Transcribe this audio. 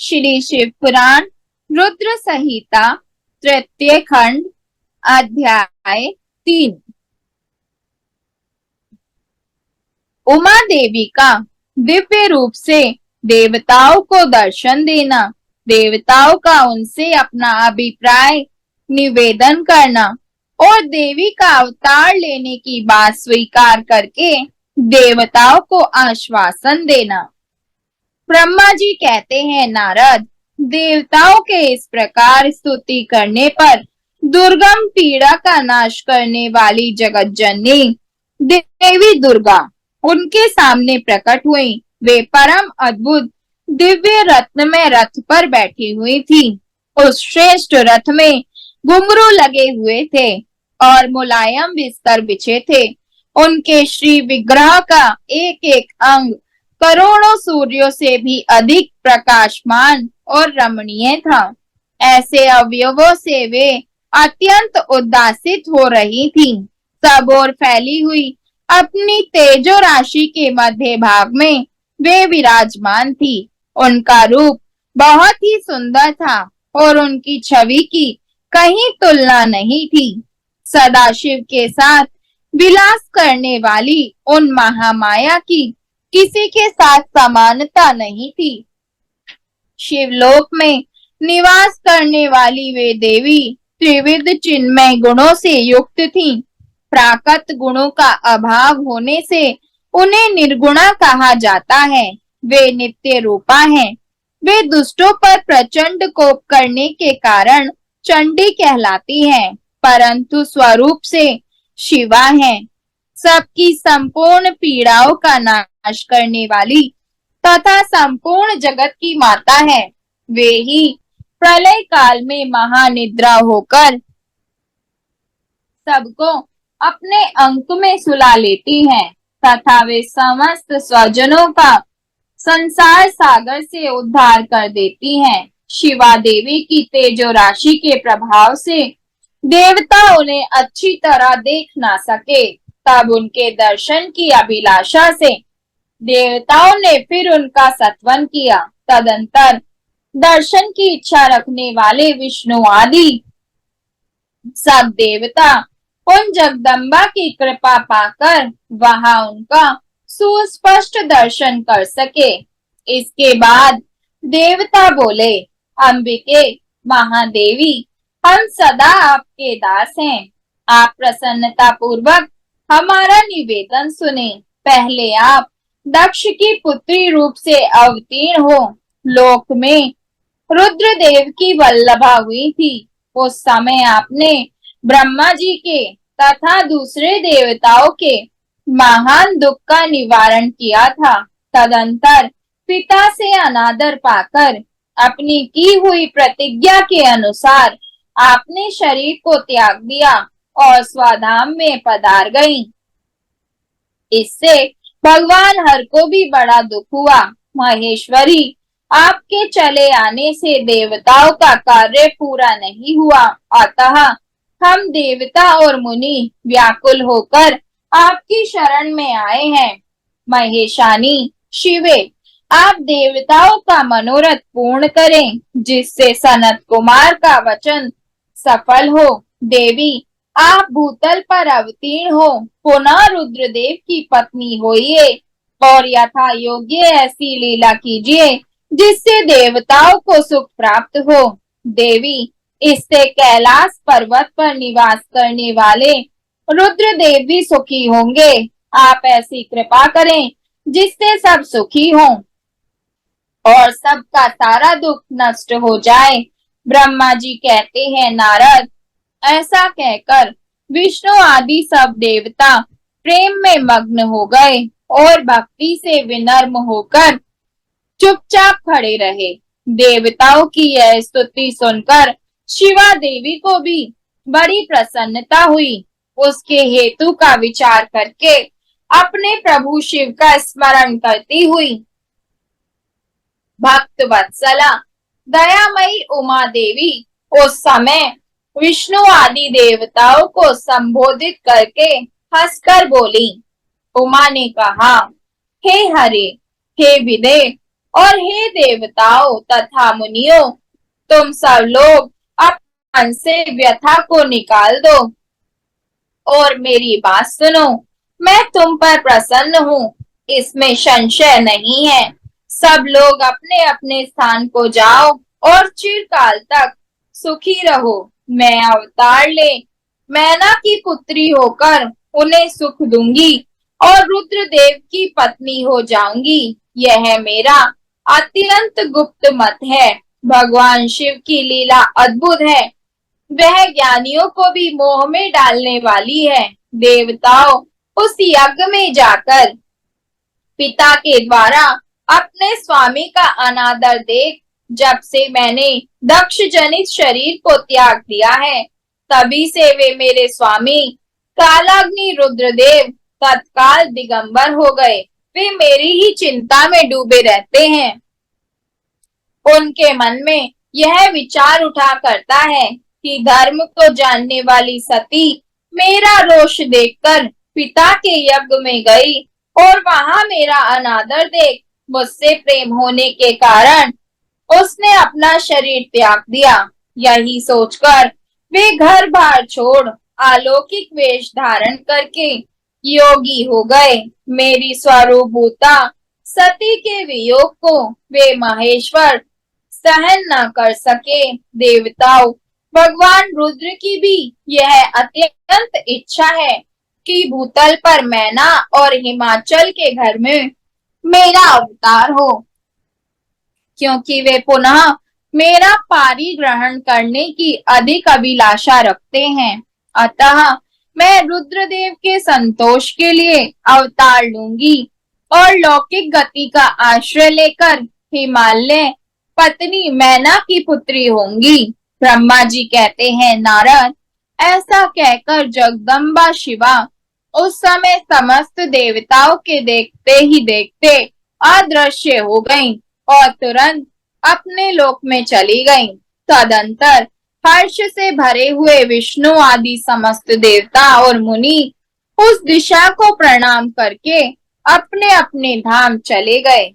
श्री शिव पुराण रुद्र संहिता तृतीय खंड अध्याय 3। उमा देवी का दिव्य रूप से देवताओं को दर्शन देना, देवताओं का उनसे अपना अभिप्राय निवेदन करना और देवी का अवतार लेने की बात स्वीकार करके देवताओं को आश्वासन देना। ब्रह्मा जी कहते हैं, नारद, देवताओं के इस प्रकार स्तुति करने पर दुर्गम पीड़ा का नाश करने वाली जगत जननी देवी दुर्गा उनके सामने प्रकट हुई। वे परम अद्भुत दिव्य रत्नमय रथ पर बैठी हुई थी। उस श्रेष्ठ रथ में घुंघरू लगे हुए थे और मुलायम बिस्तर बिछे थे। उनके श्री विग्रह का एक एक अंग करोड़ों सूर्यों से भी अधिक प्रकाशमान और रमणीय था। ऐसे अवयवों से वे अत्यंत उद्दासित हो रही थी। सब ओर फैली हुई अपनी तेजो राशि के मध्य भाग में वे विराजमान थी। उनका रूप बहुत ही सुंदर था और उनकी छवि की कहीं तुलना नहीं थी। सदाशिव के साथ विलास करने वाली उन महामाया की किसी के साथ समानता नहीं थी। शिवलोक में निवास करने वाली वे देवी त्रिविध चिन्मय गुणों से युक्त थीं। प्राकृत गुणों का अभाव होने से उन्हें निर्गुणा कहा जाता है। वे नित्य रूपा हैं। वे दुष्टों पर प्रचंड कोप करने के कारण चंडी कहलाती हैं, परंतु स्वरूप से शिवा हैं। सबकी संपूर्ण पीड़ाओं का नाश करने वाली तथा संपूर्ण जगत की माता है। वे ही प्रलय काल में महानिद्रा होकर सबको अपने अंक में सुला लेती हैं तथा वे समस्त स्वजनों का संसार सागर से उद्धार कर देती हैं। शिवा देवी की तेजो राशि के प्रभाव से देवता उन्हें अच्छी तरह देख ना सके। तब उनके दर्शन की अभिलाषा से देवताओं ने फिर उनका सत्वन किया। तदंतर दर्शन की इच्छा रखने वाले विष्णु आदि सब देवता उन जगदम्बा की कृपा पाकर वहां उनका सुस्पष्ट दर्शन कर सके। इसके बाद देवता बोले, अंबिके महादेवी, हम सदा आपके दास हैं। आप प्रसन्नता पूर्वक हमारा निवेदन सुने। पहले आप दक्ष की पुत्री रूप से अवतीर्ण हो। लोक में रुद्रदेव की वल्लभा हुई थी। उस समय आपने ब्रह्मा जी के तथा दूसरे देवताओं के महान दुख का निवारण किया था। तदंतर पिता से अनादर पाकर अपनी की हुई प्रतिज्ञा के अनुसार आपने शरीर को त्याग दिया और स्वधाम में पधार गई। इससे भगवान हर को भी बड़ा दुख हुआ। महेश्वरी, आपके चले आने से देवताओं का कार्य पूरा नहीं हुआ, अतः हम देवता और मुनि व्याकुल होकर आपकी शरण में आए हैं। महेशानी शिवे, आप देवताओं का मनोरथ पूर्ण करें, जिससे सनत कुमार का वचन सफल हो। देवी, आप भूतल पर अवतीर्ण हो, पुनः रुद्रदेव की पत्नी होइए और यथा योग्य ऐसी लीला कीजिए जिससे देवताओं को सुख प्राप्त हो। देवी, इससे कैलाश पर्वत पर निवास करने वाले रुद्रदेव भी सुखी होंगे। आप ऐसी कृपा करें जिससे सब सुखी हों और सबका सारा दुख नष्ट हो जाए। ब्रह्मा जी कहते हैं, नारद, ऐसा कहकर विष्णु आदि सब देवता प्रेम में मग्न हो गए और भक्ति से विनम्र होकर चुपचाप खड़े रहे। देवताओं की यह स्तुति सुनकर शिवा देवी को भी बड़ी प्रसन्नता हुई। उसके हेतु का विचार करके अपने प्रभु शिव का स्मरण करती हुई भक्त वत्सला दयामयी उमा देवी उस समय विष्णु आदि देवताओं को संबोधित करके हंसकर बोली। उमा ने कहा, हे हरे, हे विदे, और हे देवताओं तथा मुनियों, तुम सब लोग अपने मन से व्यथा को निकाल दो और मेरी बात सुनो। मैं तुम पर प्रसन्न हूँ, इसमें संशय नहीं है। सब लोग अपने अपने स्थान को जाओ और चिरकाल तक सुखी रहो। मैं अवतार ले मैना की पुत्री होकर उन्हें सुख दूंगी और रुद्रदेव की पत्नी हो जाऊंगी। यह मेरा अत्यंत गुप्त मत है। भगवान शिव की लीला अद्भुत है, वह ज्ञानियों को भी मोह में डालने वाली है। देवताओं, उस यज्ञ में जाकर पिता के द्वारा अपने स्वामी का अनादर देख जब से मैंने दक्ष जनित शरीर को त्याग दिया है, तभी से वे मेरे स्वामी कालाग्नि रुद्रदेव तत्काल दिगंबर हो गए। वे मेरी ही चिंता में डूबे रहते हैं। उनके मन में यह विचार उठा करता है कि धर्म को जानने वाली सती मेरा रोष देखकर पिता के यज्ञ में गई और वहां मेरा अनादर देख मुझसे प्रेम होने के कारण उसने अपना शरीर त्याग दिया। यही सोचकर वे घर बार छोड़ अलौकिक वेश धारण करके योगी हो गए। मेरी स्वरूपभूता सती के वियोग को वे महेश्वर सहन न कर सके। देवताओं, भगवान रुद्र की भी यह अत्यंत इच्छा है कि भूतल पर मैना और हिमाचल के घर में मेरा अवतार हो, क्योंकि वे पुनः मेरा पारिग्रहण करने की अधिक अभिलाषा रखते हैं। अतः मैं रुद्रदेव के संतोष के लिए अवतार लूंगी और लौकिक गति का आश्रय लेकर हिमालय पत्नी मैना की पुत्री होंगी। ब्रह्मा जी कहते हैं, नारद, ऐसा कहकर जगदम्बा शिवा उस समय समस्त देवताओं के देखते ही देखते अदृश्य हो गईं और तुरंत अपने लोक में चली गईं। तदंतर हर्ष से भरे हुए विष्णु आदि समस्त देवता और मुनि उस दिशा को प्रणाम करके अपने अपने धाम चले गए।